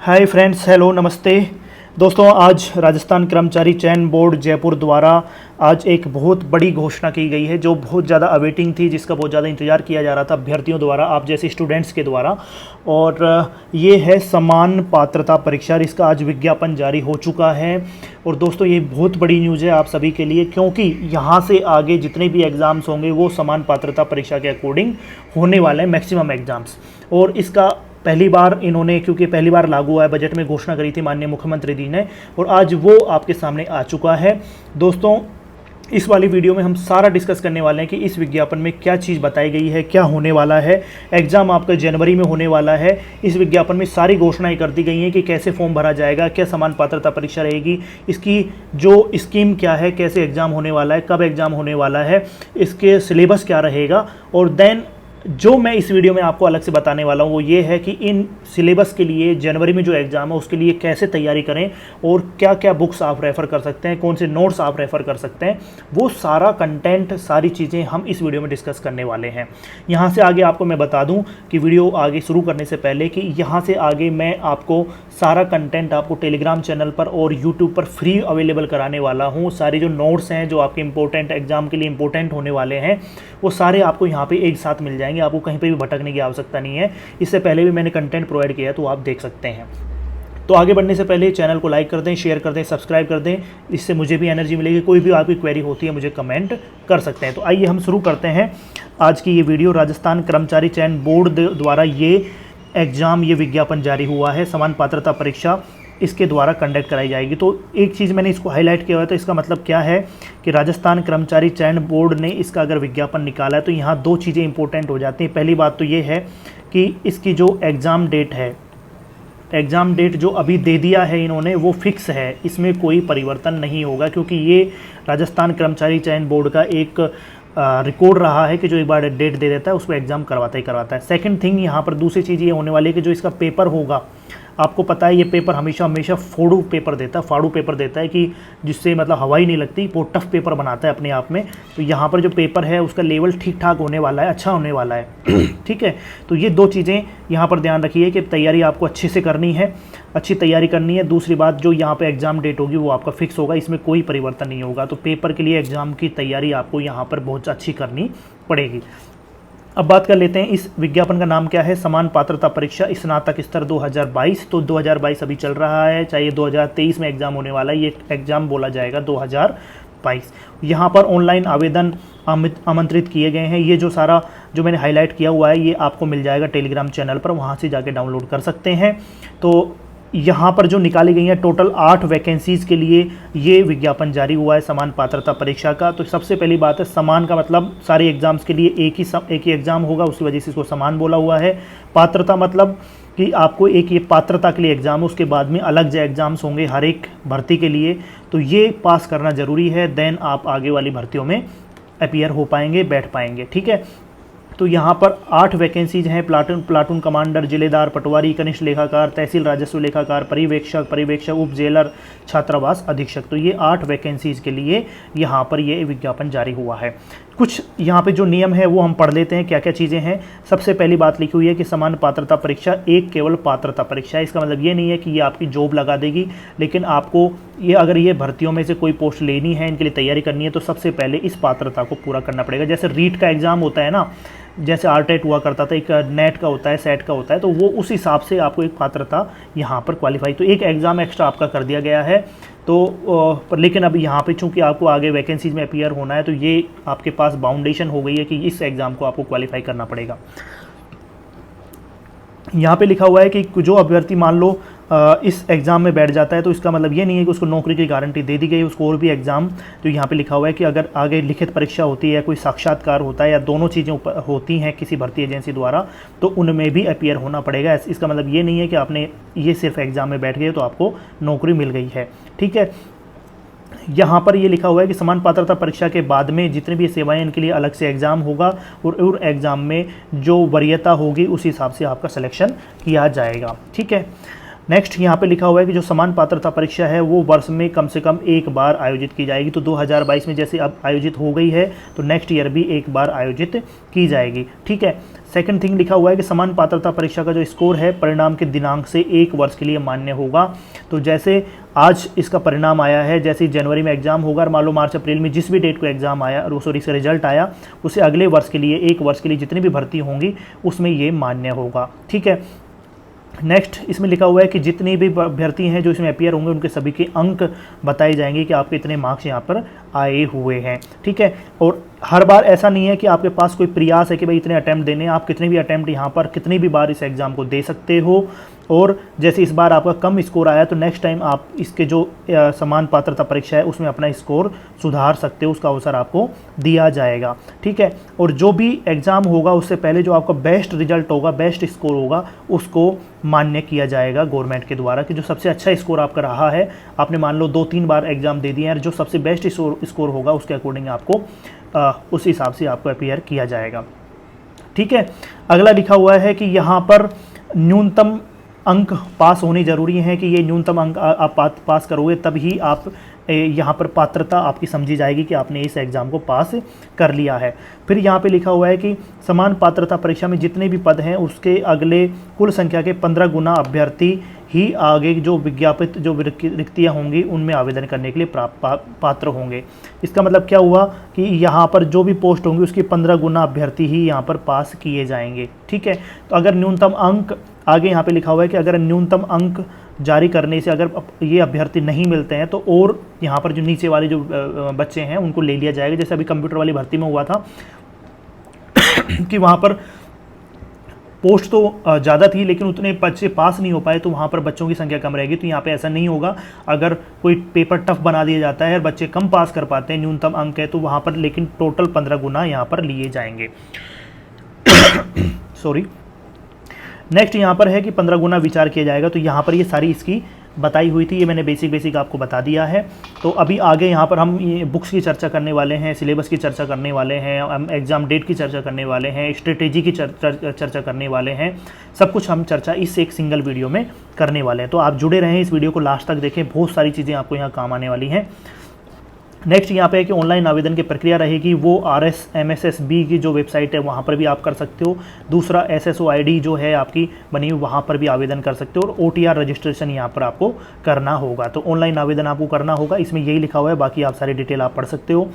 Hi friends, hello, नमस्ते दोस्तों। आज राजस्थान कर्मचारी चयन बोर्ड जयपुर द्वारा आज एक बहुत बड़ी घोषणा की गई है जो बहुत ज़्यादा अवेटिंग थी, जिसका बहुत ज़्यादा इंतजार किया जा रहा था अभ्यर्थियों द्वारा, आप जैसे स्टूडेंट्स के द्वारा। और ये है समान पात्रता परीक्षा। इसका आज विज्ञापन जारी हो चुका है। और दोस्तों, ये बहुत बड़ी न्यूज़ है आप सभी के लिए, क्योंकि यहाँ से आगे जितने भी एग्ज़ाम्स होंगे वो समान पात्रता परीक्षा के अकॉर्डिंग होने वाले हैं, मैक्सिमम एग्ज़ाम्स। और इसका पहली बार इन्होंने, क्योंकि पहली बार लागू हुआ है, बजट में घोषणा करी थी माननीय मुख्यमंत्री जी ने, और आज वो आपके सामने आ चुका है। दोस्तों, इस वाली वीडियो में हम सारा डिस्कस करने वाले हैं कि इस विज्ञापन में क्या चीज़ बताई गई है, क्या होने वाला है। एग्ज़ाम आपका जनवरी में होने वाला है। इस विज्ञापन में सारी घोषणाएं कर दी गई हैं कि कैसे फॉर्म भरा जाएगा, क्या समान पात्रता परीक्षा रहेगी, इसकी जो स्कीम क्या है, कैसे एग्ज़ाम होने वाला है, कब एग्ज़ाम होने वाला है, इसके सिलेबस क्या रहेगा। और देन जो मैं इस वीडियो में आपको अलग से बताने वाला हूँ वो ये है कि इन सिलेबस के लिए जनवरी में जो एग्ज़ाम है उसके लिए कैसे तैयारी करें और क्या क्या बुक्स आप रेफ़र कर सकते हैं, कौन से नोट्स आप रेफ़र कर सकते हैं। वो सारा कंटेंट, सारी चीज़ें हम इस वीडियो में डिस्कस करने वाले हैं। यहाँ से आगे आपको मैं बता दूँ कि वीडियो आगे शुरू करने से पहले कि यहाँ से आगे मैं आपको सारा कंटेंट आपको टेलीग्राम चैनल पर और यूट्यूब पर फ्री अवेलेबल कराने वाला हूँ। सारे जो नोट्स हैं जो आपके इंपॉर्टेंट एग्ज़ाम के लिए इंपॉर्टेंट होने वाले हैं वो सारे आपको यहाँ पे एक साथ मिल जाएंगे। आपको कहीं पे भी भटकने की आवश्यकता नहीं है। इससे पहले भी मैंने कंटेंट प्रोवाइड किया है, तो आप देख सकते हैं। तो आगे बढ़ने से पहले चैनल को लाइक कर दें, शेयर कर दें, सब्सक्राइब कर दें। इससे मुझे भी एनर्जी मिलेगी। कोई भी आपकी क्वेरी होती है मुझे कमेंट कर सकते हैं। तो आइए हम शुरू करते हैं आज की ये वीडियो। राजस्थान कर्मचारी चयन बोर्ड द्वारा ये एग्ज़ाम, ये विज्ञापन जारी हुआ है, समान पात्रता परीक्षा इसके द्वारा कंडक्ट कराई जाएगी। तो एक चीज़ मैंने इसको हाईलाइट किया हुआ है, तो इसका मतलब क्या है कि राजस्थान कर्मचारी चयन बोर्ड ने इसका अगर विज्ञापन निकाला है तो यहाँ दो चीज़ें इंपॉर्टेंट हो जाती हैं। पहली बात तो ये है कि इसकी जो एग्ज़ाम डेट है, एग्ज़ाम डेट जो अभी दे दिया है इन्होंने वो फिक्स है, इसमें कोई परिवर्तन नहीं होगा, क्योंकि ये राजस्थान कर्मचारी चयन बोर्ड का एक रिकॉर्ड रहा है कि जो एक बार डेट दे देता है उसको एग्ज़ाम करवाता ही करवाता है। सेकंड थिंग, यहाँ पर दूसरी चीज़ ये होने वाली है कि जो इसका पेपर होगा, आपको पता है ये पेपर हमेशा फाड़ू पेपर देता है कि जिससे मतलब हवा ही नहीं लगती, बहुत टफ पेपर बनाता है अपने आप में। तो यहाँ पर जो पेपर है उसका लेवल ठीक ठाक होने वाला है, अच्छा होने वाला है। ठीक है, तो ये दो चीज़ें यहाँ पर ध्यान रखिए कि तैयारी आपको अच्छे से करनी है, अच्छी तैयारी करनी है। दूसरी बात, जो यहाँ पर एग्ज़ाम डेट होगी वो आपका फिक्स होगा, इसमें कोई परिवर्तन नहीं होगा। तो पेपर के लिए एग्ज़ाम की तैयारी आपको यहाँ पर बहुत अच्छी करनी पड़ेगी। अब बात कर लेते हैं इस विज्ञापन का नाम क्या है। समान पात्रता परीक्षा स्नातक स्तर 2022। तो 2022 अभी चल रहा है, चाहे 2023 में एग्ज़ाम होने वाला है, ये एग्ज़ाम बोला जाएगा 2022। यहाँ पर ऑनलाइन आवेदन आमंत्रित किए गए हैं। ये जो सारा जो मैंने हाईलाइट किया हुआ है ये आपको मिल जाएगा टेलीग्राम चैनल पर, वहाँ से जाके डाउनलोड कर सकते हैं। तो यहाँ पर जो निकाली गई है टोटल 8 वैकेंसीज़ के लिए ये विज्ञापन जारी हुआ है समान पात्रता परीक्षा का। तो सबसे पहली बात है, समान का मतलब सारे एग्ज़ाम्स के लिए एक ही एग्ज़ाम होगा, उसी वजह से इसको समान बोला हुआ है। पात्रता मतलब कि आपको एक ये पात्रता के लिए एग्ज़ाम है, उसके बाद में अलग जो एग्ज़ाम्स होंगे हर एक भर्ती के लिए, तो ये पास करना ज़रूरी है। देन आप आगे वाली भर्तियों में अपीयर हो पाएंगे, बैठ पाएंगे। ठीक है, तो यहाँ पर 8 वैकेंसीज हैं। प्लाटून कमांडर, जिलेदार, पटवारी, कनिष्ठ लेखाकार, तहसील राजस्व लेखाकार, पर्यवेक्षक, उप जेलर, छात्रावास अधीक्षक। तो ये 8 वैकेंसीज के लिए यहाँ पर ये विज्ञापन जारी हुआ है। कुछ यहाँ पे जो नियम है वो हम पढ़ लेते हैं, क्या क्या चीज़ें हैं। सबसे पहली बात लिखी हुई है कि समान पात्रता परीक्षा एक केवल पात्रता परीक्षा है। इसका मतलब ये नहीं है कि ये आपकी जॉब लगा देगी, लेकिन आपको ये अगर ये भर्तियों में से कोई पोस्ट लेनी है, इनके लिए तैयारी करनी है, तो सबसे पहले इस पात्रता को पूरा करना पड़ेगा। जैसे रीट का एग्ज़ाम होता है ना, जैसे आरटेट हुआ करता था, एक नेट का होता है, सेट का होता है, तो वो उस हिसाब से आपको एक पात्रता यहाँ पर क्वालिफाई, तो एक एग्ज़ाम एक्स्ट्रा आपका कर दिया गया है। तो लेकिन अब यहाँ पे चूँकि आपको आगे वैकेंसीज में अपीयर होना है, तो ये आपके पास बाउंडेशन हो गई है कि इस एग्ज़ाम को आपको क्वालिफाई करना पड़ेगा। यहाँ पे लिखा हुआ है कि जो अभ्यर्थी मान लो इस एग्ज़ाम में बैठ जाता है, तो इसका मतलब ये नहीं है कि उसको नौकरी की गारंटी दे दी गई, उसको और भी एग्ज़ाम, तो यहाँ पे लिखा हुआ है कि अगर आगे लिखित परीक्षा होती है, कोई साक्षात्कार होता है, या दोनों चीज़ें होती हैं किसी भर्ती एजेंसी द्वारा, तो उनमें भी अपीयर होना पड़ेगा। इसका मतलब ये नहीं है कि आपने ये सिर्फ एग्ज़ाम में बैठ गए तो आपको नौकरी मिल गई है। ठीक है, यहाँ पर ये लिखा हुआ है कि समान पात्रता परीक्षा के बाद में जितने भी सेवाएं, इनके लिए अलग से एग्ज़ाम होगा, और एग्ज़ाम में जो वरीयता होगी उस हिसाब से आपका सिलेक्शन किया जाएगा। ठीक है, नेक्स्ट यहाँ पे लिखा हुआ है कि जो समान पात्रता परीक्षा है वो वर्ष में कम से कम एक बार आयोजित की जाएगी। तो 2022 में जैसे अब आयोजित हो गई है तो नेक्स्ट ईयर भी एक बार आयोजित की जाएगी। ठीक है। सेकंड थिंग लिखा हुआ है कि समान पात्रता परीक्षा का जो स्कोर है परिणाम के दिनांक से 1 वर्ष के लिए मान्य होगा। तो जैसे आज इसका परिणाम आया है, जैसे जनवरी में एग्जाम होगा और मान लो मार्च अप्रैल में जिस भी डेट को एग्जाम आया और सॉरी इसका रिजल्ट आया, उसे अगले वर्ष के लिए 1 वर्ष के लिए जितनी भी भर्ती होंगी उसमें ये मान्य होगा। ठीक है। नेक्स्ट इसमें लिखा हुआ है कि जितने भी अभ्यर्थी हैं जो इसमें अपियर होंगे उनके सभी के अंक बताए जाएंगे कि आपके इतने मार्क्स यहाँ पर आए हुए हैं। ठीक है। और हर बार ऐसा नहीं है कि आपके पास कोई प्रयास है कि भाई इतने अटैम्प्ट देने, आप कितने भी अटैम्प्ट यहाँ पर कितनी भी बार इस एग्ज़ाम को दे सकते हो। और जैसे इस बार आपका कम स्कोर आया तो नेक्स्ट टाइम आप इसके जो समान पात्रता परीक्षा है उसमें अपना स्कोर सुधार सकते हो, उसका अवसर आपको दिया जाएगा। ठीक है। और जो भी एग्ज़ाम होगा उससे पहले जो आपका बेस्ट रिजल्ट होगा, बेस्ट स्कोर होगा, उसको मान्य किया जाएगा गवर्नमेंट के द्वारा कि जो सबसे अच्छा स्कोर आपका रहा है, आपने मान लो 2-3 बार एग्ज़ाम दे दिए हैं, जो सबसे बेस्ट स्कोर होगा उसके अकॉर्डिंग आपको उस हिसाब से आपको अपियर किया जाएगा। ठीक है। अगला लिखा हुआ है कि यहाँ पर न्यूनतम अंक पास होने ज़रूरी हैं कि ये न्यूनतम अंक आप पास करोगे तभी आप यहाँ पर पात्रता आपकी समझी जाएगी कि आपने इस एग्ज़ाम को पास कर लिया है। फिर यहाँ पे लिखा हुआ है कि समान पात्रता परीक्षा में जितने भी पद हैं उसके अगले कुल संख्या के 15 गुना अभ्यर्थी ही आगे जो विज्ञापित जो रिक्तियाँ होंगी उनमें आवेदन करने के लिए पात्र होंगे। इसका मतलब क्या हुआ कि यहाँ पर जो भी पोस्ट होंगी उसकी 15 गुना अभ्यर्थी ही यहाँ पर पास किए जाएंगे। ठीक है। तो अगर न्यूनतम अंक आगे यहाँ पे लिखा हुआ है कि अगर न्यूनतम अंक जारी करने से अगर ये अभ्यर्थी नहीं मिलते हैं तो और यहाँ पर जो नीचे वाले जो बच्चे हैं उनको ले लिया जाएगा। जैसे अभी कंप्यूटर वाली भर्ती में हुआ था कि वहाँ पर पोस्ट तो ज़्यादा थी लेकिन उतने बच्चे पास नहीं हो पाए तो वहाँ पर बच्चों की संख्या कम रहेगी। तो यहाँ पे ऐसा नहीं होगा। अगर कोई पेपर टफ बना दिया जाता है और बच्चे कम पास कर पाते हैं, न्यूनतम अंक है, तो वहाँ पर लेकिन टोटल 15 गुना यहाँ पर लिए जाएंगे। सॉरी। नेक्स्ट यहाँ पर है कि 15 गुना विचार किया जाएगा। तो यहाँ पर ये सारी इसकी बताई हुई थी, ये मैंने बेसिक आपको बता दिया है। तो अभी आगे यहाँ पर हम ये बुक्स की चर्चा करने वाले हैं, सिलेबस की चर्चा करने वाले हैं, हम एग्ज़ाम डेट की चर्चा करने वाले हैं, स्ट्रेटेजी की चर्चा करने वाले हैं। सब कुछ हम चर्चा इस एक सिंगल वीडियो में करने वाले हैं। तो आप जुड़े रहें, इस वीडियो को लास्ट तक देखें, बहुत सारी चीज़ें आपको यहाँ काम आने वाली हैं। नेक्स्ट यहाँ पे है कि ऑनलाइन आवेदन की प्रक्रिया रहेगी वो RSMSSB की जो वेबसाइट है वहाँ पर भी आप कर सकते हो। दूसरा SSO ID जो है आपकी बनी हुई वहाँ पर भी आवेदन कर सकते हो। और OTR रजिस्ट्रेशन यहाँ पर आपको करना होगा। तो ऑनलाइन आवेदन आपको करना होगा, इसमें यही लिखा हुआ है, बाकी आप सारी डिटेल आप पढ़ सकते हो।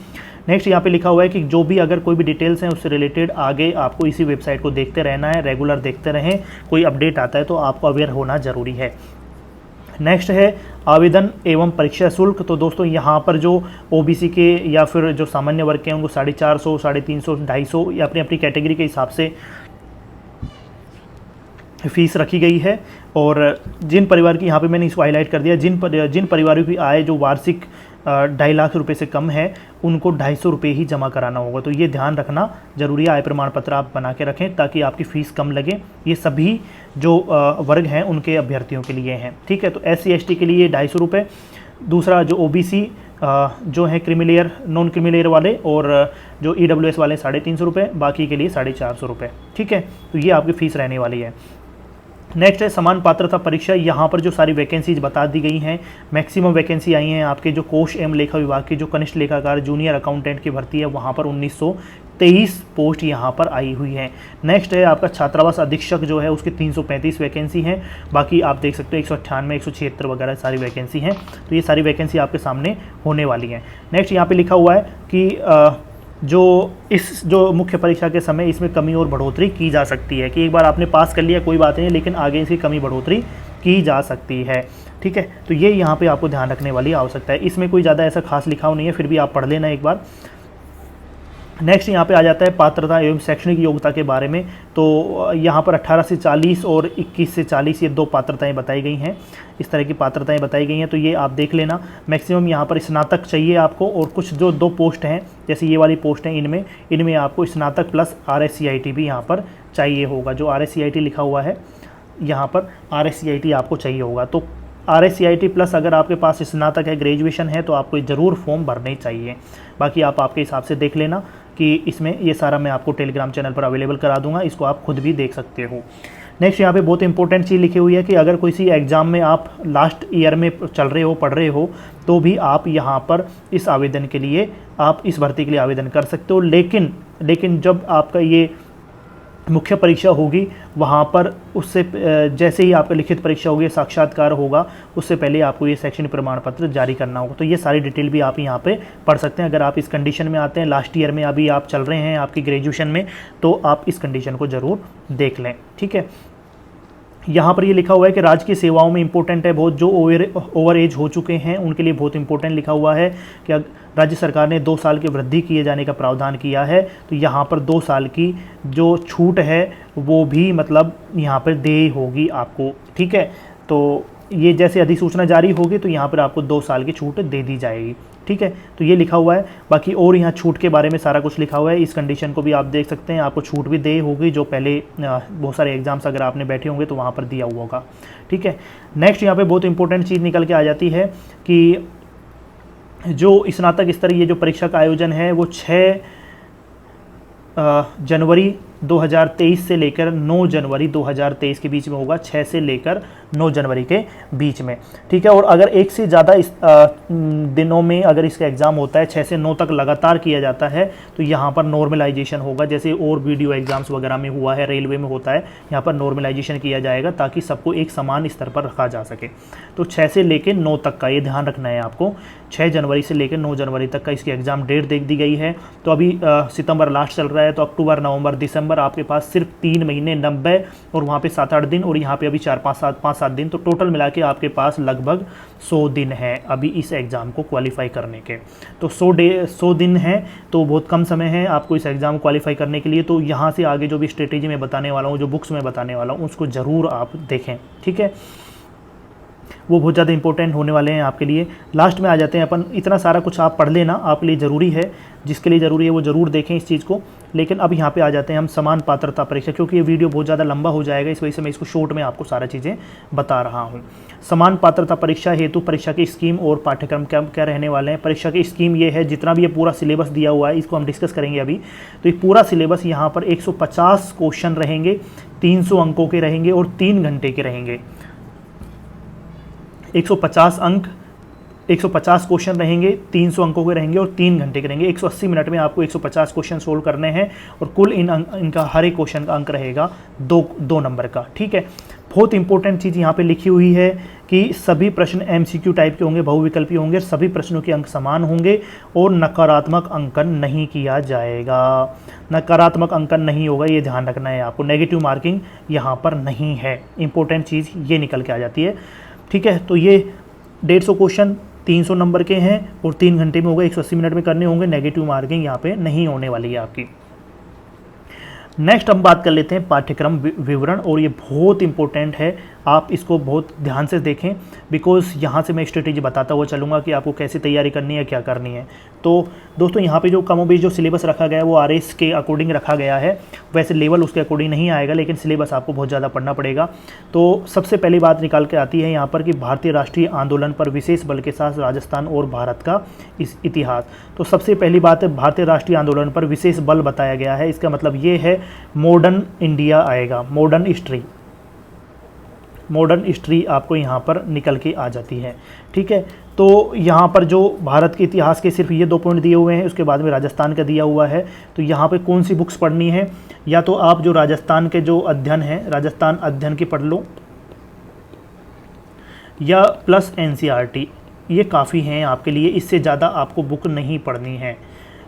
नेक्स्ट यहाँ पे लिखा हुआ है कि जो भी अगर कोई भी डिटेल्स हैं उससे रिलेटेड आगे आपको इसी वेबसाइट को देखते रहना है, रेगुलर देखते रहें। कोई अपडेट आता है तो आपको अवेयर होना ज़रूरी है। नेक्स्ट है आवेदन एवं परीक्षा शुल्क। तो दोस्तों यहाँ पर जो OBC के या फिर जो सामान्य वर्ग के हैं उनको 450, 350, 250 या अपनी अपनी कैटेगरी के हिसाब से फीस रखी गई है। और जिन परिवार की, यहाँ पे मैंने इसको हाईलाइट कर दिया, जिन परिवारों की आय जो वार्षिक 2.5 लाख रुपए से कम है उनको 250 रुपये ही जमा कराना होगा। तो ये ध्यान रखना जरूरी है, आय प्रमाण पत्र आप बना के रखें ताकि आपकी फ़ीस कम लगे। ये सभी जो वर्ग हैं उनके अभ्यर्थियों के लिए हैं। ठीक है। तो SC ST के लिए 250 रुपये, दूसरा जो OBC जो है क्रीमिलेयर नॉन क्रीमिलेयर वाले और जो EWS वाले 350 रुपये, बाकी के लिए 450 रुपये। ठीक है। तो ये आपकी फ़ीस रहने वाली है। नेक्स्ट है समान पात्रता परीक्षा। यहाँ पर जो सारी वैकेंसीज बता दी गई हैं, मैक्सिमम वैकेंसी आई हैं आपके जो कोष एवं लेखा विभाग की जो कनिष्ठ लेखाकार जूनियर अकाउंटेंट की भर्ती है वहाँ पर 1923 पोस्ट यहाँ पर आई हुई हैं। नेक्स्ट है आपका छात्रावास अधीक्षक जो है उसकी 335 वैकेंसी हैं। बाकी आप देख सकते हो 198, 176 वगैरह सारी वैकेंसी हैं। तो ये सारी वैकेंसी आपके सामने होने वाली हैं। नेक्स्ट यहाँ पर लिखा हुआ है कि जो मुख्य परीक्षा के समय इसमें कमी और बढ़ोतरी की जा सकती है कि एक बार आपने पास कर लिया कोई बात नहीं, लेकिन आगे इसकी कमी बढ़ोतरी की जा सकती है। ठीक है। तो ये यहाँ पे आपको ध्यान रखने वाली आवश्यकता है। इसमें कोई ज़्यादा ऐसा खास लिखा नहीं है, फिर भी आप पढ़ लेना एक बार। नेक्स्ट यहाँ पे आ जाता है पात्रता एवं शैक्षणिक योग्यता के बारे में। तो यहाँ पर 18 से 40 और 21 से 40 ये 2 पात्रताएं बताई गई हैं। इस तरह की पात्रताएं बताई गई हैं, तो ये आप देख लेना। मैक्सिमम यहाँ पर स्नातक चाहिए आपको, और कुछ जो 2 पोस्ट हैं जैसे ये वाली पोस्ट हैं इनमें आपको स्नातक प्लस RSCIT भी यहाँ पर चाहिए होगा। जो RSCIT लिखा हुआ है यहाँ पर RSCIT आपको चाहिए होगा। तो RSCIT प्लस अगर आपके पास स्नातक है, ग्रेजुएशन है, तो आपको ज़रूर फॉर्म भरने चाहिए। बाकी आप आपके हिसाब से देख लेना कि इसमें ये सारा मैं आपको टेलीग्राम चैनल पर अवेलेबल करा दूंगा, इसको आप खुद भी देख सकते हो। नेक्स्ट यहाँ पे बहुत इंपॉर्टेंट चीज़ लिखी हुई है कि अगर किसी एग्ज़ाम में आप लास्ट ईयर में चल रहे हो, पढ़ रहे हो, तो भी आप यहाँ पर इस आवेदन के लिए, आप इस भर्ती के लिए आवेदन कर सकते हो। लेकिन जब आपका ये मुख्य परीक्षा होगी वहाँ पर उससे जैसे ही आपका लिखित परीक्षा होगी, साक्षात्कार होगा, उससे पहले आपको ये शैक्षणिक प्रमाण पत्र जारी करना होगा। तो ये सारी डिटेल भी आप यहाँ पे पढ़ सकते हैं। अगर आप इस कंडीशन में आते हैं, लास्ट ईयर में अभी आप चल रहे हैं आपकी ग्रेजुएशन में, तो आप इस कंडीशन को ज़रूर देख लें, ठीक है। यहाँ पर ये लिखा हुआ है कि राजकीय सेवाओं में इंपॉर्टेंट है बहुत, जो ओवर एज हो चुके हैं उनके लिए बहुत इंपॉर्टेंट लिखा हुआ है कि राज्य सरकार ने 2 साल की वृद्धि किए जाने का प्रावधान किया है। तो यहाँ पर 2 साल की जो छूट है वो भी मतलब यहाँ पर दे होगी आपको, ठीक है। तो ये जैसे अधिसूचना जारी होगी तो यहाँ पर आपको 2 साल की छूट दे दी जाएगी, ठीक है। तो ये लिखा हुआ है। बाकी और यहाँ छूट के बारे में सारा कुछ लिखा हुआ है। इस कंडीशन को भी आप देख सकते हैं, आपको छूट भी दे होगी जो पहले बहुत सारे एग्जाम्स अगर आपने बैठे होंगे तो वहाँ पर दिया हुआ होगा, ठीक है। नेक्स्ट यहाँ पे बहुत इंपॉर्टेंट चीज़ निकल के आ जाती है कि जो स्नातक स्तरीय जो परीक्षा का आयोजन है वो 6 जनवरी 2023 से लेकर 9 जनवरी 2023 के बीच में होगा, 6 से लेकर 9 जनवरी के बीच में, ठीक है। और अगर एक से ज़्यादा दिनों में अगर इसका एग्ज़ाम होता है, 6 से 9 तक लगातार किया जाता है, तो यहाँ पर नॉर्मलाइजेशन होगा, जैसे और वीडियो एग्ज़ाम्स वगैरह में हुआ है, रेलवे में होता है, यहाँ पर नॉर्मलाइजेशन किया जाएगा ताकि सबको एक समान स्तर पर रखा जा सके। तो 6 से लेकर 9 तक का ये ध्यान रखना है आपको, 6 जनवरी से लेकर 9 जनवरी तक का इसकी एग्ज़ाम डेट देख दी गई है। तो अभी सितंबर लास्ट चल रहा है, तो अक्टूबर, नवंबर, दिसंबर आपके पास सिर्फ 3 महीने 90 और वहाँ पे 7-8 दिन, और यहाँ पे अभी 4-5-7 दिन, तो टोटल मिला के आपके पास लगभग 100 दिन है अभी इस एग्ज़ाम को क्वालिफाई करने के। तो 100 दिन हैं, तो बहुत कम समय है आपको इस एग्ज़ाम को क्वालिफाई करने के लिए। तो यहाँ से आगे जो भी स्ट्रेटेजी मैं बताने वाला हूँ, जो बुक्स में बताने वाला हूँ, उसको ज़रूर आप देखें, ठीक है। वो बहुत ज़्यादा इंपॉर्टेंट होने वाले हैं आपके लिए। लास्ट में आ जाते हैं अपन, इतना सारा कुछ आप पढ़ लेना आपके लिए ज़रूरी है, जिसके लिए ज़रूरी है वो ज़रूर देखें इस चीज़ को। लेकिन अब यहाँ पे आ जाते हैं हम समान पात्रता परीक्षा, क्योंकि ये वीडियो बहुत ज़्यादा लंबा हो जाएगा, इस वजह से मैं इसको शॉर्ट में आपको सारा चीज़ें बता रहा हूँ। समान पात्रता परीक्षा हेतु परीक्षा की स्कीम और पाठ्यक्रम क्या रहने वाले हैं। परीक्षा की स्कीम ये है, जितना भी ये पूरा सिलेबस दिया हुआ है इसको हम डिस्कस करेंगे अभी। तो ये पूरा सिलेबस यहाँ पर 150 क्वेश्चन रहेंगे, 300 अंकों के रहेंगे और 3 घंटे के रहेंगे। 150 अंक, 150 क्वेश्चन रहेंगे, 300 अंकों के रहेंगे और 3 घंटे के रहेंगे। 180 मिनट में आपको 150 क्वेश्चन सोल्व करने हैं और कुल इनका हर एक क्वेश्चन का अंक रहेगा 2 नंबर का, ठीक है। बहुत इंपॉर्टेंट चीज़ यहाँ पे लिखी हुई है कि सभी प्रश्न MCQ टाइप के होंगे, बहुविकल्पी होंगे, सभी प्रश्नों के अंक समान होंगे और नकारात्मक अंकन नहीं किया जाएगा। नकारात्मक अंकन नहीं होगा, ये ध्यान रखना है आपको। नेगेटिव मार्किंग यहाँ पर नहीं है। इंपॉर्टेंट चीज़ ये निकल के आ जाती है, ठीक है। तो ये 150 क्वेश्चन 300 नंबर के हैं और 3 घंटे में होगा, 180 मिनट में करने होंगे। नेगेटिव मार्किंग यहाँ पे नहीं होने वाली है आपकी। नेक्स्ट हम बात कर लेते हैं पाठ्यक्रम विवरण, और ये बहुत इंपॉर्टेंट है, आप इसको बहुत ध्यान से देखें, बिकॉज यहाँ से मैं स्ट्रेटेजी बताता हुआ चलूँगा कि आपको कैसे तैयारी करनी है, क्या करनी है। तो दोस्तों यहाँ पे जो कमोबेश जो सिलेबस रखा गया है वो RS के अकॉर्डिंग रखा गया है, वैसे लेवल उसके अकॉर्डिंग नहीं आएगा, लेकिन सिलेबस आपको बहुत ज़्यादा पढ़ना पड़ेगा। तो सबसे पहली बात निकाल के आती है यहाँ पर कि भारतीय राष्ट्रीय आंदोलन पर विशेष बल के साथ राजस्थान और भारत का इस इतिहास। तो सबसे पहली बात है, भारतीय राष्ट्रीय आंदोलन पर विशेष बल बताया गया है। इसका मतलब ये है मॉडर्न इंडिया आएगा, मॉडर्न हिस्ट्री आपको यहाँ पर निकल के आ जाती है, ठीक है। तो यहाँ पर जो भारत के इतिहास के सिर्फ ये 2 पॉइंट दिए हुए हैं, उसके बाद में राजस्थान का दिया हुआ है। तो यहाँ पे कौन सी बुक्स पढ़नी है, या तो आप जो राजस्थान के जो अध्ययन है, राजस्थान अध्ययन की पढ़ लो, या प्लस NCERT, ये काफ़ी हैं आपके लिए, इससे ज़्यादा आपको बुक नहीं पढ़नी है।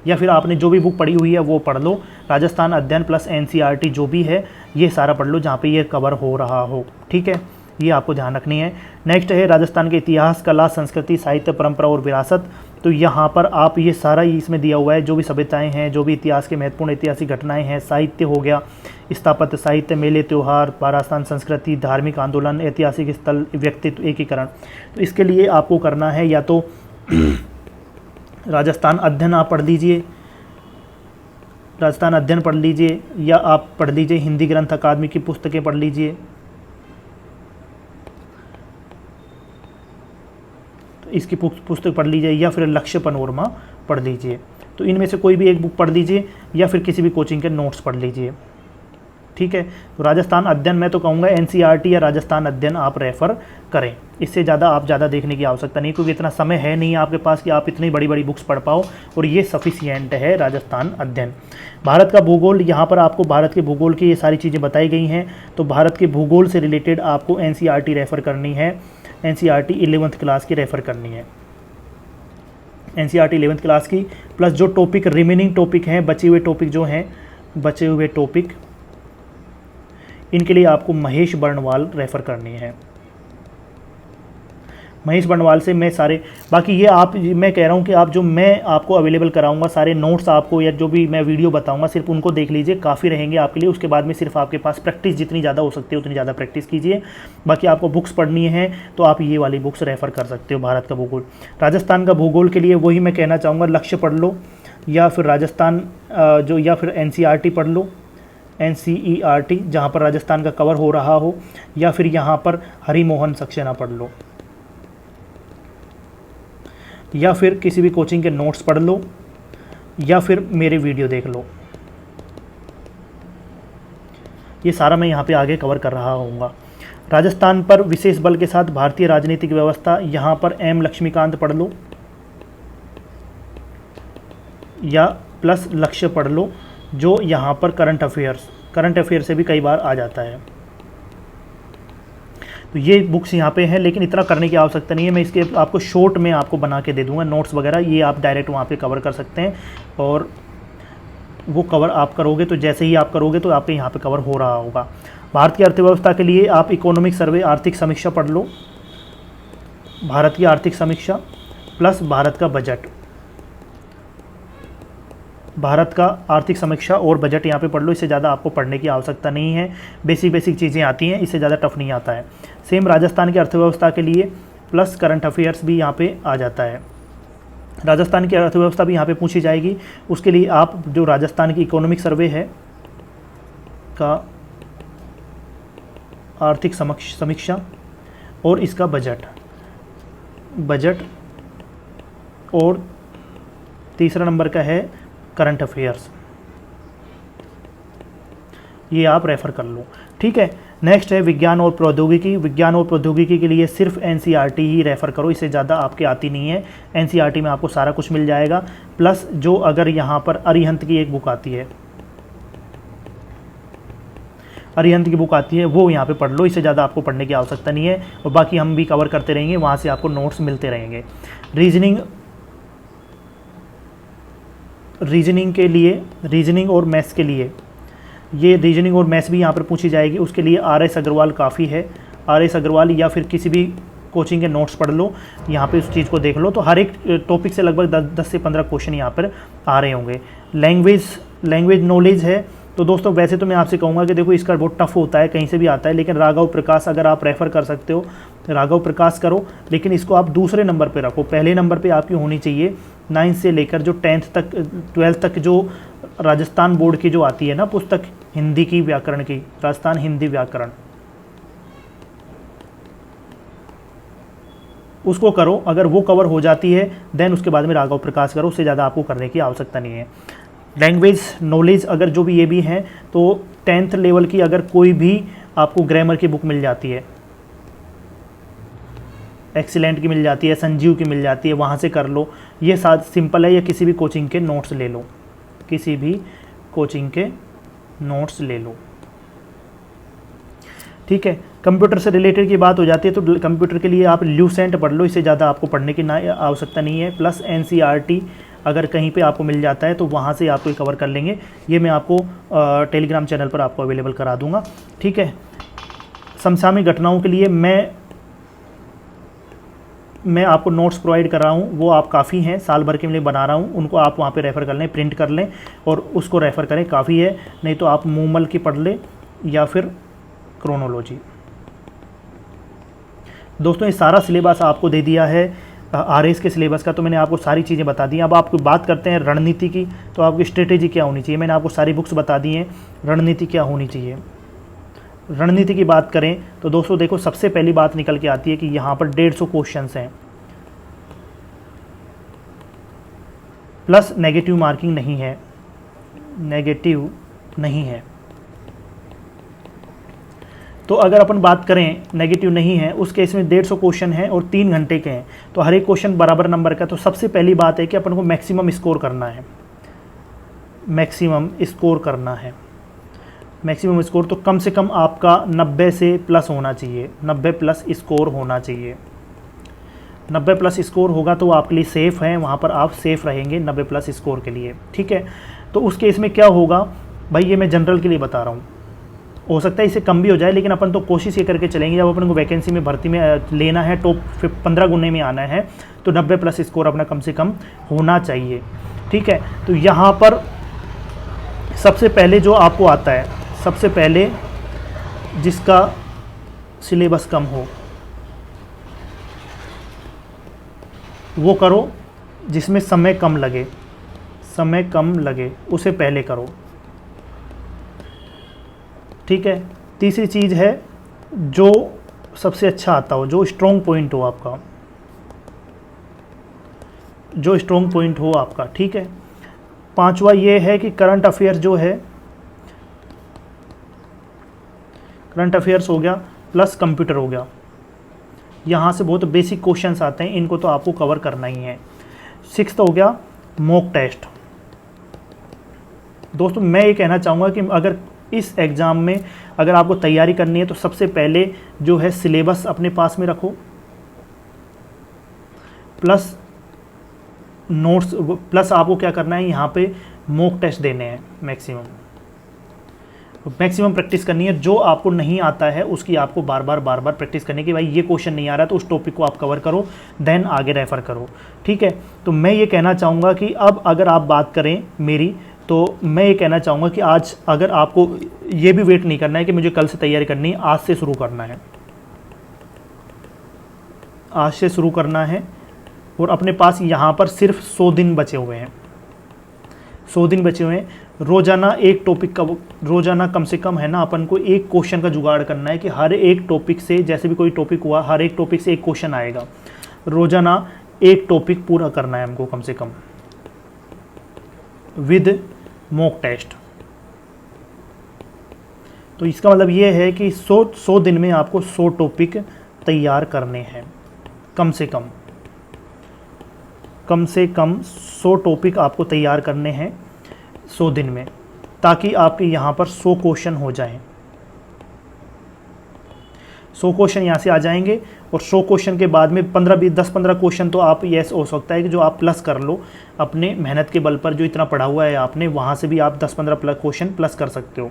या फिर आपने जो भी बुक पढ़ी हुई है वो पढ़ लो, राजस्थान अध्ययन प्लस NCERT जो भी है ये सारा पढ़ लो जहाँ पे ये कवर हो रहा हो, ठीक है। ये आपको ध्यान रखनी है। नेक्स्ट है राजस्थान के इतिहास, कला, संस्कृति, साहित्य, परंपरा और विरासत। तो यहाँ पर आप ये सारा ही इसमें दिया हुआ है, जो भी सभ्यताएं हैं, जो भी इतिहास के महत्वपूर्ण ऐतिहासिक घटनाएं हैं, साहित्य हो गया, स्थापत्य साहित्य, मेले त्योहार, पारास्तान संस्कृति, धार्मिक आंदोलन, ऐतिहासिक स्थल, व्यक्तित्व, एकीकरण। तो इसके लिए आपको करना है या तो राजस्थान अध्ययन आप पढ़ लीजिए, राजस्थान अध्ययन पढ़ लीजिए, या आप पढ़ लीजिए हिंदी ग्रंथ अकादमी की पुस्तकें पढ़ लीजिए, तो इसकी पुस्तक पढ़ लीजिए, या फिर लक्ष्य पनोरमा पढ़ लीजिए। तो इनमें से कोई भी एक बुक पढ़ लीजिए, या फिर किसी भी कोचिंग के नोट्स पढ़ लीजिए। ठीक है, तो राजस्थान अध्ययन मैं तो कहूँगा एनसीईआरटी या राजस्थान अध्ययन आप रेफ़र करें। इससे ज़्यादा आप ज़्यादा देखने की आवश्यकता नहीं, क्योंकि इतना समय है नहीं आपके पास कि आप इतनी बड़ी बड़ी बुक्स पढ़ पाओ, और ये सफिशियंट है राजस्थान अध्ययन। भारत का भूगोल, यहाँ पर आपको भारत के भूगोल की ये सारी चीज़ें बताई गई हैं। तो भारत के भूगोल से रिलेटेड आपको एनसीईआरटी रेफ़र करनी है, एनसीईआरटी 11th क्लास की रेफ़र करनी है, एनसीईआरटी 11th क्लास की। प्लस जो टॉपिक रिमेनिंग टॉपिक हैं, बचे हुए टॉपिक जो हैं, बचे हुए टॉपिक, इनके लिए आपको महेश बर्णवाल रेफ़र करनी है। महेश बर्णवाल से मैं सारे, बाकी ये आप, मैं कह रहा हूँ कि आप जो मैं आपको अवेलेबल कराऊंगा सारे नोट्स आपको, या जो भी मैं वीडियो बताऊंगा सिर्फ उनको देख लीजिए, काफ़ी रहेंगे आपके लिए। उसके बाद में सिर्फ आपके पास प्रैक्टिस जितनी ज़्यादा हो सकती है उतनी ज़्यादा प्रैक्टिस कीजिए। बाकी आपको बुक्स पढ़नी है तो आप ये वाली बुक्स रेफ़र कर सकते हो। भारत का भूगोल, राजस्थान का भूगोल के लिए वही मैं कहना चाहूँगा, लक्ष्य पढ़ लो, या फिर राजस्थान जो, या फिर एनसीईआरटी पढ़ लो, एनसीईआरटी जहाँ पर राजस्थान का कवर हो रहा हो, या फिर यहाँ पर हरिमोहन सक्सेना पढ़ लो, या फिर किसी भी कोचिंग के नोट्स पढ़ लो, या फिर मेरे वीडियो देख लो। ये सारा मैं यहाँ पे आगे कवर कर रहा हूँगा। राजस्थान पर विशेष बल के साथ भारतीय राजनीतिक व्यवस्था, यहाँ पर एम लक्ष्मीकांत पढ़ लो, या प्लस लक्ष्य पढ़ लो, जो यहाँ पर करंट अफेयर से भी कई बार आ जाता है। तो ये बुक्स यहाँ पे हैं, लेकिन इतना करने की आवश्यकता नहीं है। मैं इसके आपको शॉर्ट में आपको बना के दे दूँगा नोट्स वगैरह, ये आप डायरेक्ट वहाँ पे कवर कर सकते हैं, और वो कवर आप करोगे तो जैसे ही आप करोगे तो आपके यहाँ पे कवर हो रहा होगा। भारत की अर्थव्यवस्था के लिए आप इकोनॉमिक सर्वे, आर्थिक समीक्षा पढ़ लो, भारत की आर्थिक समीक्षा प्लस भारत का बजट, भारत का आर्थिक समीक्षा और बजट यहाँ पे पढ़ लो। इससे ज़्यादा आपको पढ़ने की आवश्यकता नहीं है, बेसिक चीज़ें आती हैं, इससे ज़्यादा टफ नहीं आता है। सेम राजस्थान की अर्थव्यवस्था के लिए प्लस करंट अफेयर्स भी यहाँ पे आ जाता है। राजस्थान की अर्थव्यवस्था भी यहाँ पे पूछी जाएगी। उसके लिए आप जो राजस्थान की इकोनॉमिक सर्वे है का आर्थिक समीक्षा और इसका बजट और तीसरा नंबर का है करंट अफेयर्स, ये आप रेफ़र कर लो। ठीक है, नेक्स्ट है विज्ञान और प्रौद्योगिकी। विज्ञान और प्रौद्योगिकी के लिए सिर्फ एनसीईआरटी ही रेफ़र करो, इससे ज़्यादा आपके आती नहीं है। एनसीईआरटी में आपको सारा कुछ मिल जाएगा। प्लस जो अगर यहाँ पर अरिहंत की एक बुक आती है, अरिहंत की बुक आती है, वो यहाँ पे पढ़ लो, इससे ज़्यादा आपको पढ़ने की आवश्यकता नहीं है। और बाकी हम भी कवर करते रहेंगे, वहाँ से आपको नोट्स मिलते रहेंगे। रीजनिंग और मैथ्स के लिए, ये रीजनिंग और मैथ्स भी यहाँ पर पूछी जाएगी। उसके लिए RS अग्रवाल काफ़ी है, RS अग्रवाल या फिर किसी भी कोचिंग के नोट्स पढ़ लो, यहाँ पे उस चीज़ को देख लो। तो हर एक टॉपिक से लगभग 10 से 15 क्वेश्चन यहाँ पर आ रहे होंगे। लैंग्वेज नॉलेज है, तो दोस्तों वैसे तो मैं आपसे कहूँगा कि देखो इसका बहुत टफ होता है, कहीं से भी आता है, लेकिन राघव प्रकाश अगर आप रेफ़र कर सकते हो, राघव प्रकाश करो, लेकिन इसको आप दूसरे नंबर पे रखो। पहले नंबर पे आपकी होनी चाहिए 9th से लेकर जो 10th तक 12th तक जो राजस्थान बोर्ड की जो आती है ना पुस्तक, हिंदी की व्याकरण की, राजस्थान हिंदी व्याकरण, उसको करो। अगर वो कवर हो जाती है देन उसके बाद में राघव प्रकाश करो, उससे ज़्यादा आपको करने की आवश्यकता नहीं है। लैंग्वेज नॉलेज अगर जो भी ये भी हैं, तो 10th लेवल की अगर कोई भी आपको ग्रामर की बुक मिल जाती है, एक्सीलेंट की मिल जाती है, संजीव की मिल जाती है, वहाँ से कर लो, ये साथ सिंपल है। या किसी भी कोचिंग के नोट्स ले लो, किसी भी कोचिंग के नोट्स ले लो। ठीक है, कंप्यूटर से रिलेटेड की बात हो जाती है तो कंप्यूटर के लिए आप ल्यूसेंट पढ़ लो, इससे ज़्यादा आपको पढ़ने की आवश्यकता नहीं है। प्लस एनसीईआरटी अगर कहीं पे आपको मिल जाता है तो वहाँ से आपको कवर कर लेंगे। ये मैं आपको टेलीग्राम चैनल पर आपको अवेलेबल करा दूँगा। ठीक है, समसामयिक घटनाओं के लिए मैं आपको नोट्स प्रोवाइड कर रहा हूँ, वो आप काफ़ी हैं, साल भर के लिए बना रहा हूँ, उनको आप वहाँ पे रेफ़र कर लें, प्रिंट कर लें और उसको रेफ़र करें, काफ़ी है। नहीं तो आप मूमल की पढ़ लें या फिर क्रोनोलॉजी। दोस्तों ये सारा सिलेबस आपको दे दिया है RS के सिलेबस का, तो मैंने आपको सारी चीज़ें बता दी। अब आपको बात करते हैं रणनीति की, तो आपकी स्ट्रेटेजी क्या होनी चाहिए। मैंने आपको सारी बुक्स बता दी हैं, रणनीति क्या होनी चाहिए। रणनीति की बात करें तो दोस्तों देखो, सबसे पहली बात निकल के आती है कि यहाँ पर 150 क्वेश्चंस हैं, प्लस नेगेटिव मार्किंग नहीं है, नेगेटिव नहीं है। तो अगर अपन बात करें नेगेटिव नहीं है उस केस में 150 क्वेश्चन है और 3 घंटे के हैं, तो हर एक क्वेश्चन बराबर नंबर का। तो सबसे पहली बात है कि अपन को मैक्सिमम स्कोर करना है, मैक्सिमम स्कोर करना है। मैक्सिमम स्कोर तो कम से कम आपका 90 से प्लस होना चाहिए, 90 प्लस स्कोर होना चाहिए। 90 प्लस स्कोर होगा तो आपके लिए सेफ़ है, वहाँ पर आप सेफ़ रहेंगे 90 प्लस स्कोर के लिए, ठीक है। तो उस केस में क्या होगा भाई, ये मैं जनरल के लिए बता रहा हूँ, हो सकता है इससे कम भी हो जाए, लेकिन अपन तो कोशिश ये करके चलेंगे जब अपन को वैकेंसी में भर्ती में लेना है, टॉप 15 गुने में आना है, तो 90 प्लस स्कोर अपना कम से कम होना चाहिए, ठीक है। तो यहाँ पर सबसे पहले जो आपको आता है, सबसे पहले जिसका सिलेबस कम हो वो करो, जिसमें समय कम लगे, समय कम लगे उसे पहले करो, ठीक है। तीसरी चीज़ है जो सबसे अच्छा आता हो, जो स्ट्रॉन्ग पॉइंट हो आपका, जो स्ट्रॉन्ग पॉइंट हो आपका, ठीक है। पांचवा ये है कि करंट अफेयर्स जो है, करंट अफेयर्स हो गया प्लस कंप्यूटर हो गया, यहाँ से बहुत बेसिक क्वेश्चंस आते हैं, इनको तो आपको कवर करना ही है। 6th हो गया मॉक टेस्ट। दोस्तों मैं ये कहना चाहूँगा कि अगर इस एग्ज़ाम में अगर आपको तैयारी करनी है तो सबसे पहले जो है सिलेबस अपने पास में रखो, प्लस नोट्स, प्लस आपको क्या करना है, यहाँ पे मॉक टेस्ट देने हैं, मैक्सिमम प्रैक्टिस करनी है। जो आपको नहीं आता है उसकी आपको बार बार प्रैक्टिस करनी है कि भाई ये क्वेश्चन नहीं आ रहा तो उस टॉपिक को आप कवर करो, देन आगे रेफ़र करो, ठीक है। तो मैं ये कहना चाहूँगा कि अब अगर आप बात करें मेरी, तो मैं ये कहना चाहूँगा कि आज अगर आपको ये भी वेट नहीं करना है कि मुझे कल से तैयारी करनी है, आज से शुरू करना है, आज से शुरू करना है। और अपने पास यहाँ पर सिर्फ 100 दिन बचे हुए हैं, 100 दिन बचे हुए हैं। रोज़ाना एक टॉपिक का, रोज़ाना कम से कम है ना, अपन को एक क्वेश्चन का जुगाड़ करना है कि हर एक टॉपिक से, जैसे भी कोई टॉपिक हुआ, हर एक टॉपिक से एक क्वेश्चन आएगा, रोज़ाना एक टॉपिक पूरा करना है हमको कम से कम, विद मॉक टेस्ट। तो इसका मतलब ये है कि 100 दिन में आपको 100 टॉपिक तैयार करने हैं, कम से कम 100 टॉपिक आपको तैयार करने हैं 100 दिन में, ताकि आपके यहाँ पर 100 क्वेश्चन हो जाएं। 100 क्वेश्चन यहाँ से आ जाएंगे और 100 क्वेश्चन के बाद में 10-15 क्वेश्चन तो आप ये हो सकता है कि जो आप प्लस कर लो अपने मेहनत के बल पर, जो इतना पढ़ा हुआ है आपने, वहाँ से भी आप 10-15 प्लस क्वेश्चन प्लस कर सकते हो।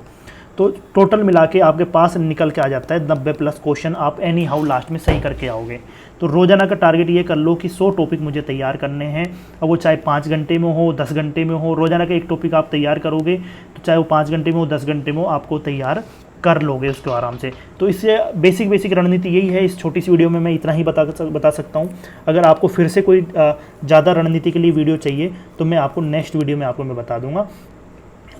तो टोटल मिला के आपके पास निकल के आ जाता है 90 प्लस क्वेश्चन, आप एनी हाउ लास्ट में सही करके आओगे। तो रोज़ाना का टारगेट ये कर लो कि 100 टॉपिक मुझे तैयार करने हैं, अब वो चाहे 5 घंटे में हो, 10 घंटे में हो, रोज़ाना का एक टॉपिक आप तैयार करोगे तो चाहे वो 5 घंटे में हो, 10 घंटे में हो, आपको तैयार कर लोगे उसको आराम से। तो इससे बेसिक रणनीति यही है। इस छोटी सी वीडियो में मैं इतना ही बता सकता हूँ। अगर आपको फिर से कोई ज़्यादा रणनीति के लिए वीडियो चाहिए तो मैं आपको नेक्स्ट वीडियो में आपको मैं बता दूँगा।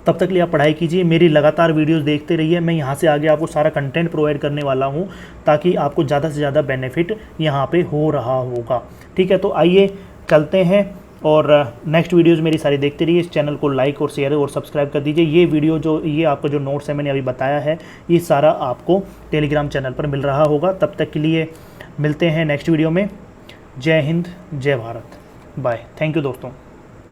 तब तक के लिए आप पढ़ाई कीजिए, मेरी लगातार वीडियोस देखते रहिए। मैं यहाँ से आगे आपको सारा कंटेंट प्रोवाइड करने वाला हूँ ताकि आपको ज़्यादा से ज़्यादा बेनिफिट यहाँ पे हो रहा होगा, ठीक है। तो आइए चलते हैं और नेक्स्ट वीडियोज़ मेरी सारी देखते रहिए। इस चैनल को लाइक और शेयर और सब्सक्राइब कर दीजिए। ये वीडियो जो ये आपका जो नोट्स है मैंने अभी बताया है, ये सारा आपको टेलीग्राम चैनल पर मिल रहा होगा। तब तक के लिए मिलते हैं नेक्स्ट वीडियो में। जय हिंद, जय भारत, बाय। थैंक यू दोस्तों।